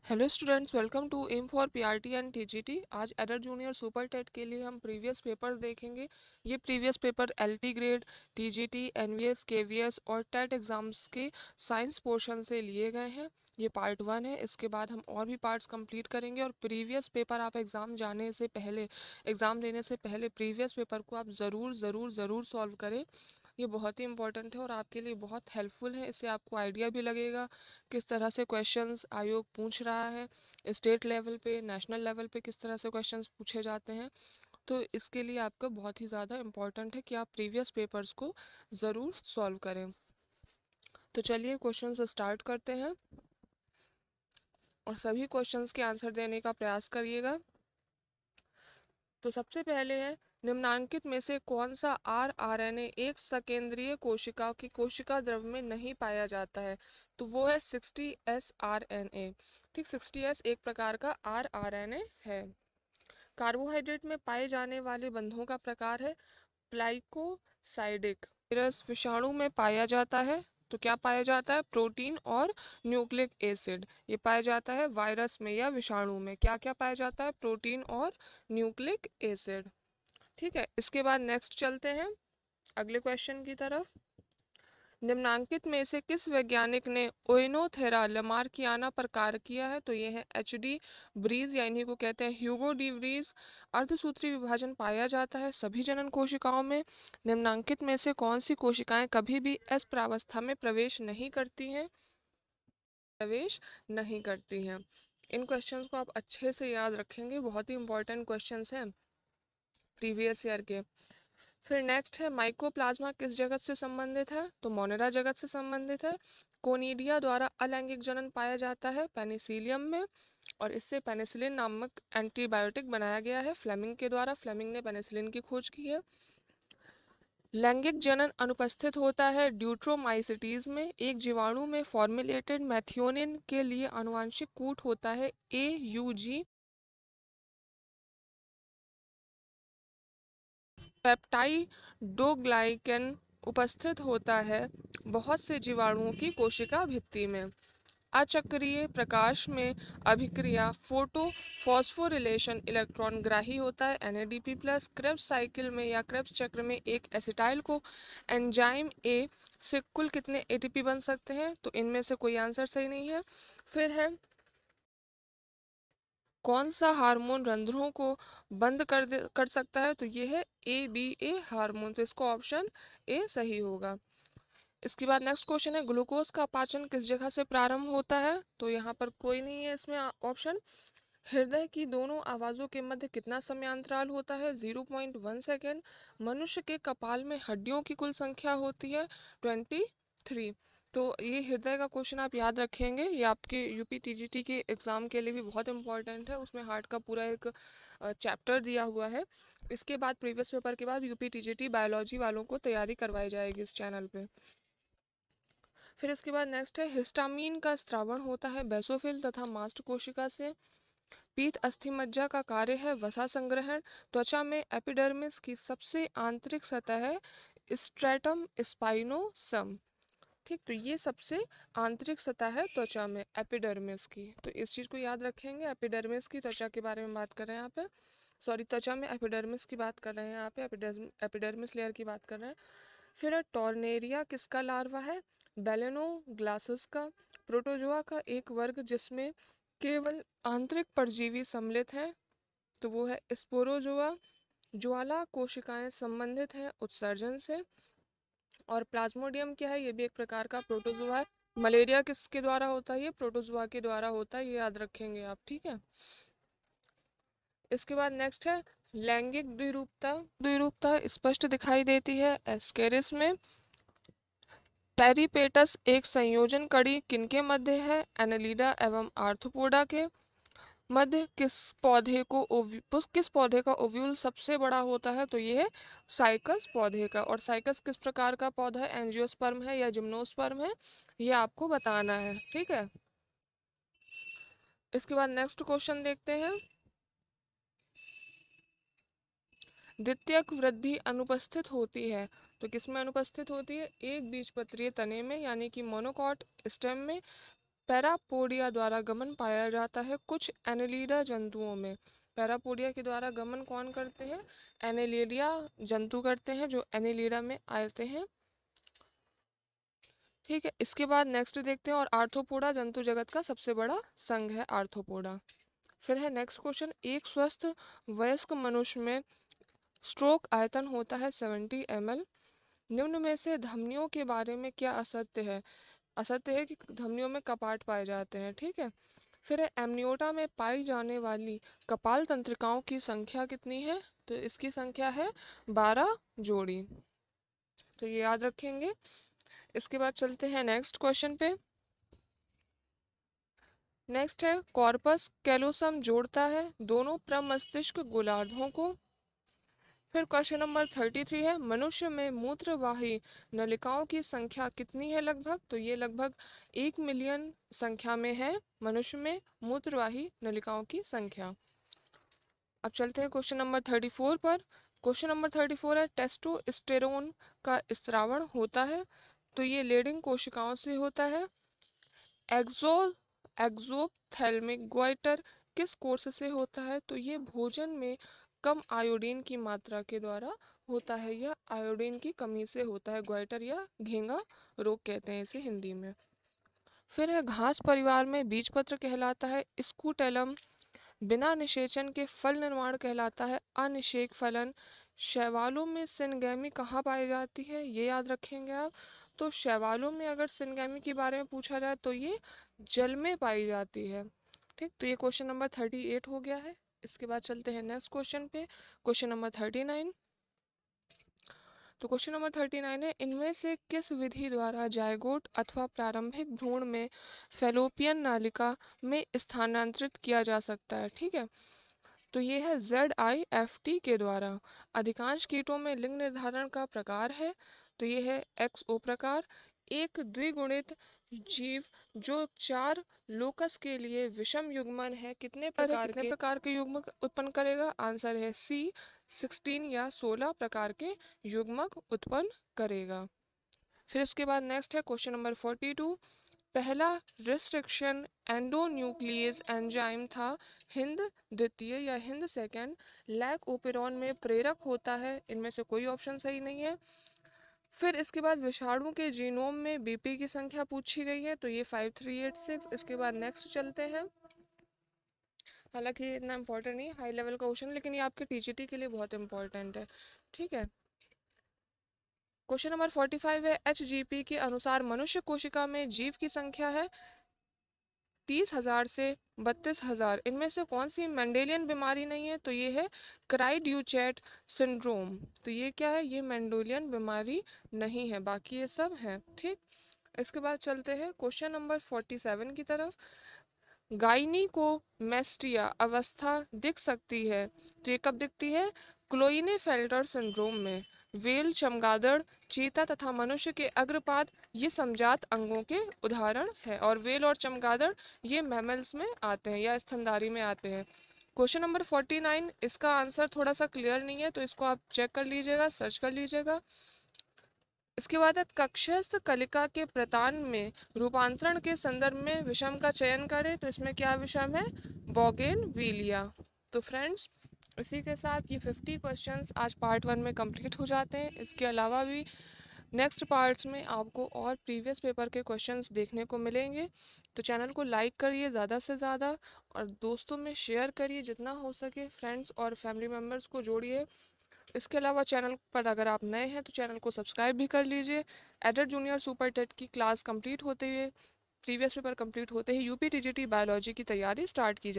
Hello students, welcome to M for PRT and TGT. आज aided junior super TET के लिए हम previous paper देखेंगे। ये previous paper LT grade, TGT, NVS, KVS और TET exams के साइंस पोर्शन से लिए गए हैं। ये पार्ट 1 है। इसके बाद हम और भी पार्ट्स कंप्लीट करेंगे। और प्रीवियस पेपर आप एग्ज़ाम देने से पहले प्रीवियस पेपर को आप ज़रूर ज़रूर ज़रूर सॉल्व करें। ये बहुत ही इंपॉर्टेंट है और आपके लिए बहुत हेल्पफुल है। इससे आपको आइडिया भी लगेगा किस तरह से क्वेश्चंस आयोग पूछ रहा है, स्टेट लेवल पे, नेशनल लेवल पे किस तरह से क्वेश्चंस पूछे जाते हैं। तो इसके लिए आपका बहुत ही ज़्यादा इम्पॉर्टेंट है कि आप प्रीवियस पेपर्स को ज़रूर सॉल्व करें। तो चलिए क्वेश्चंस स्टार्ट करते हैं और सभी क्वेश्चंस के आंसर देने का प्रयास करिएगा। तो सबसे पहले है, निम्नांकित में से कौन सा आरआरएनए एक सकेंद्रीय कोशिका की कोशिका द्रव में नहीं पाया जाता है। तो वो है 60S आरएनए। ठीक, 60S एक प्रकार का आरआरएनए है। कार्बोहाइड्रेट में पाए जाने वाले बंधों का प्रकार है प्लाइकोसाइडिक। वायरस विषाणु में पाया जाता है। तो क्या पाया जाता है? प्रोटीन और न्यूक्लिक एसिड। ये पाया जाता है वायरस में या विषाणु में। क्या क्या पाया जाता है? प्रोटीन और न्यूक्लिक एसिड। ठीक है, इसके बाद नेक्स्ट चलते हैं अगले क्वेश्चन की तरफ। निम्नांकित में से किस वैज्ञानिक ने ओइनोथेरा लमार्कियाना पर कार्य किया है। तो ये है एच.डी. ब्रीज, या इन्हीं को कहते हैं ह्यूगो डी व्रीज। अर्धसूत्री विभाजन पाया जाता है सभी जनन कोशिकाओं में। निम्नांकित में से कौन सी कोशिकाएं कभी भी एस प्रावस्था में प्रवेश नहीं करती हैं? इन क्वेश्चंस को आप अच्छे से याद रखेंगे, बहुत ही इंपॉर्टेंट क्वेश्चंस हैं प्रीवियस ईयर के। फिर नेक्स्ट है, माइकोप्लाज्मा किस जगत से संबंधित है। तो मोनेरा जगत से संबंधित है। कोनिडिया द्वारा अलैंगिक जनन पाया जाता है पेनिसिलियम में, और इससे पेनिसिलिन नामक एंटीबायोटिक बनाया गया है फ्लेमिंग के द्वारा। फ्लेमिंग ने पेनिसिलिन की खोज की है। लैंगिक जनन अनुपस्थित होता है ड्यूट्रोमाइसिटीज में। एक जीवाणु में फॉर्मुलेटेड मैथियोनिन के लिए आनुवांशिक कूट होता है AUG। पेप्टाइडोग्लाइकन उपस्थित होता है बहुत से जीवाणुओं की कोशिका भित्ति में। अचक्रीय प्रकाश में अभिक्रिया फोटो फॉस्फोरिलेशन इलेक्ट्रॉन ग्राही होता है NADP+। क्रेब्स साइकिल में या क्रेब्स चक्र में एक एसिटाइल को एंजाइम A से कुल कितने ATP बन सकते हैं? तो इनमें से कोई आंसर सही नहीं है। फिर है, कौन सा हार्मोन रंध्रों को बंद कर सकता है? तो ये है ABA हार्मोन। तो इसको ऑप्शन ए सही होगा। इसके बाद नेक्स्ट क्वेश्चन है, ग्लूकोज का पाचन किस जगह से प्रारंभ होता है? तो यहाँ पर कोई नहीं है इसमें ऑप्शन। हृदय की दोनों आवाजों के मध्य कितना समयांतराल होता है? 0.1 सेकेंड। मनुष्य के कपाल में हड्डियों की कुल संख्या होती है 23। तो ये हृदय का क्वेश्चन आप याद रखेंगे, ये आपके यूपी टीजीटी के एग्जाम के लिए भी बहुत इंपॉर्टेंट है। उसमें हार्ट का पूरा एक चैप्टर दिया हुआ है। इसके बाद प्रीवियस पेपर के बाद यूपी टीजीटी बायोलॉजी वालों को तैयारी करवाई जाएगी इस चैनल पे। फिर इसके बाद नेक्स्ट है, हिस्टामीन का स्त्रावण होता है बेसोफिल तथा मास्ट कोशिका से। पीत अस्थिमज्जा का कार्य है वसा संग्रहण। त्वचा में एपिडर्मिस की सबसे आंतरिक सतह है स्ट्रेटम स्पाइनोसम। ठीक, तो ये सबसे आंतरिक सतह है त्वचा में एपिडर्मिस की। तो इस चीज को याद रखेंगे, एपिडर्मिस की त्वचा के बारे में बात कर रहे हैं यहाँ पे। सॉरी, त्वचा में एपिडर्मिस की बात कर रहे हैं यहाँ पे, एपिडर्मिस लेयर की बात कर रहे हैं। फिर टॉर्नेरिया किसका लार्वा है? बेलेनोग्लासस का। प्रोटोजोआ का एक वर्ग जिसमें केवल आंतरिक परजीवी सम्मिलित हैं, तो वो है स्पोरोजोआ। ज्वाला कोशिकाएं संबंधित हैं उत्सर्जन से। और प्लाज्मोडियम क्या है? ये भी एक प्रकार का प्रोटोजोआ है। मलेरिया किसके द्वारा होता है? ये प्रोटोजोआ के द्वारा होता है, ये याद रखेंगे आप। ठीक है, इसके बाद नेक्स्ट है, लैंगिक द्विरूपता। द्विरूपता स्पष्ट दिखाई देती है एस्केरिस में। पेरिपेटस एक संयोजन कड़ी किनके मध्य है? एनालिडा एवं आर्थ्रोपोडा के मध्य। किस पौधे का ओव्यूल सबसे बड़ा होता है? तो ये है साइकस पौधे का। और साइकस किस प्रकार का पौधा है? एंजियोस्पर्म है या जिम्नोस्पर्म है? ये आपको बताना है। ठीक है, इसके बाद नेक्स्ट क्वेश्चन देखते हैं। द्वितीयक वृद्धि अनुपस्थित होती है, तो किसमें अनुपस्थित होती है? एक बीजपत्रीय तने में, यानी कि मोनोकॉट स्टेम में। पैरापोडिया द्वारा गमन पाया जाता है कुछ एनेलिडा जंतुओं में। पैरापोडिया के द्वारा गमन कौन करते हैं? एनेलिडिया जंतु करते हैं जो एनेलिडा में आते हैं। ठीक है, इसके बाद नेक्स्ट देखते हैं। और आर्थ्रोपोडा जंतु जगत का सबसे बड़ा संघ है आर्थ्रोपोडा। फिर है नेक्स्ट क्वेश्चन, एक स्वस्थ वयस्क मनुष्य में स्ट्रोक आयतन होता है 70 ml। निम्न में से धमनियों के बारे में क्या असत्य है? असत्य है कि धमनियों में कपाट पाए जाते हैं। ठीक है, फिर है एमनियोटा में पाई जाने वाली कपाल तंत्रिकाओं की संख्या कितनी है? तो इसकी संख्या है 12 जोड़ी, तो ये याद रखेंगे। इसके बाद चलते हैं नेक्स्ट क्वेश्चन पे। नेक्स्ट है कॉर्पस कैलोसम जोड़ता है दोनों प्रमस्तिष्क गोलार्धों को। फिर क्वेश्चन नंबर 33 है मनुष्य में मूत्रवाही नलिकाओं की संख्या कितनी है लगभग? तो ये लगभग 1 मिलियन संख्या में है मनुष्य में मूत्रवाही नलिकाओं की संख्या। अब चलते हैं क्वेश्चन नंबर 34 पर। क्वेश्चन नंबर 34 है टेस्टोस्टेरोन का स्रावण होता है, तो ये लेडिंग कोशिकाओं से होता है। एक्सो एक्सोथैल्मिक ग्वाइटर किस कोर्स से होता है? तो ये भोजन में कम आयोडीन की मात्रा के द्वारा होता है, या आयोडीन की कमी से होता है। ग्वाइटर या घेंगा रोग कहते हैं इसे हिंदी में। फिर है घास परिवार में बीजपत्र कहलाता है स्कूटेलम। बिना निषेचन के फल निर्माण कहलाता है अनिषेक फलन। शैवालों में सिनगैमी कहाँ पाई जाती है? ये याद रखेंगे आप। तो शैवालों में अगर सिनगैमी के बारे में पूछा जाए तो ये जल में पाई जाती है। ठीक, तो ये क्वेश्चन नंबर 38 हो गया है। इसके बाद चलते हैं नेक्स्ट क्वेश्चन पे, क्वेश्चन नंबर 39। तो क्वेश्चन नंबर 39 है इनमें से किस विधि द्वारा जायगोट अथवा प्रारंभिक भ्रूण में फैलोपियन नालिका में स्थानांतरित किया जा सकता है? ठीक है, तो ये है ZIFT के द्वारा। अधिकांश कीटों में लिंग निर्धारण का प्रकार है, तो ये है XO प्रकार। एक द्विगुणित जीव जो 4 लोकस के लिए विषम युग्मन है कितने प्रकार के युग्मक उत्पन्न करेगा? आंसर है C 16 या 16 प्रकार के युग्मक उत्पन्न करेगा। फिर इसके बाद नेक्स्ट है क्वेश्चन नंबर 42। पहला रिस्ट्रिक्शन एंडोन्यूक्लियस एंजाइम था हिंद द्वितीय या हिंद सेकेंड। लैक ओपेरॉन में प्रेरक होता है, इनमें से कोई ऑप्शन सही नहीं है। फिर इसके बाद विषाणु के जीनोम में बीपी की संख्या पूछी गई है, तो ये 5386। इसके बाद नेक्स्ट चलते हैं। हालांकि ये इतना इंपॉर्टेंट नहीं, हाई लेवल का क्वेश्चन, लेकिन ये आपके टीजीटी के लिए बहुत इंपॉर्टेंट है। ठीक है, क्वेश्चन नंबर 45 है HGP के अनुसार मनुष्य कोशिका में जीव की संख्या है 30,000 से 32,000। इनमें से कौन सी मेंडेलियन बीमारी नहीं है? तो ये है क्राइड्यूचेट सिंड्रोम। तो ये क्या है? ये मेंडेलियन बीमारी नहीं है, बाकी ये सब है। ठीक, इसके बाद चलते हैं क्वेश्चन नंबर 47 की तरफ। गाइनिकोमेस्टिया अवस्था दिख सकती है, तो ये कब दिखती है? क्लोइनेफेल्टर सिंड्रोम में। वेल, चमगादड़, चीता तथा मनुष्य के अग्रपाद ये समजात अंगों के उदाहरण है, और वेल और चमगादड़ ये मैमल्स में आते हैं या स्तनधारी में आते हैं। क्वेश्चन नंबर 49, इसका आंसर थोड़ा सा क्लियर नहीं है, तो इसको आप चेक कर लीजिएगा, सर्च कर लीजिएगा। इसके बाद है कक्षस्थ कलिका के प्रतान में रूपांतरण के संदर्भ में विषम का चयन करें, तो इसमें क्या विषम है? बोगेनविलिया। तो फ्रेंड्स, इसी के साथ ये 50 क्वेश्चंस आज पार्ट 1 में कंप्लीट हो जाते हैं। इसके अलावा भी नेक्स्ट पार्ट्स में आपको और प्रीवियस पेपर के क्वेश्चंस देखने को मिलेंगे। तो चैनल को लाइक करिए ज़्यादा से ज़्यादा, और दोस्तों में शेयर करिए जितना हो सके। फ्रेंड्स और फैमिली मेम्बर्स को जोड़िए। इसके अलावा चैनल पर अगर आप नए हैं तो चैनल को सब्सक्राइब भी कर लीजिए। एडर जूनियर सुपर टेट की क्लास कंप्लीट होते हुए, प्रीवियस पेपर कंप्लीट होते ही UP TGT बायोलॉजी की तैयारी स्टार्ट की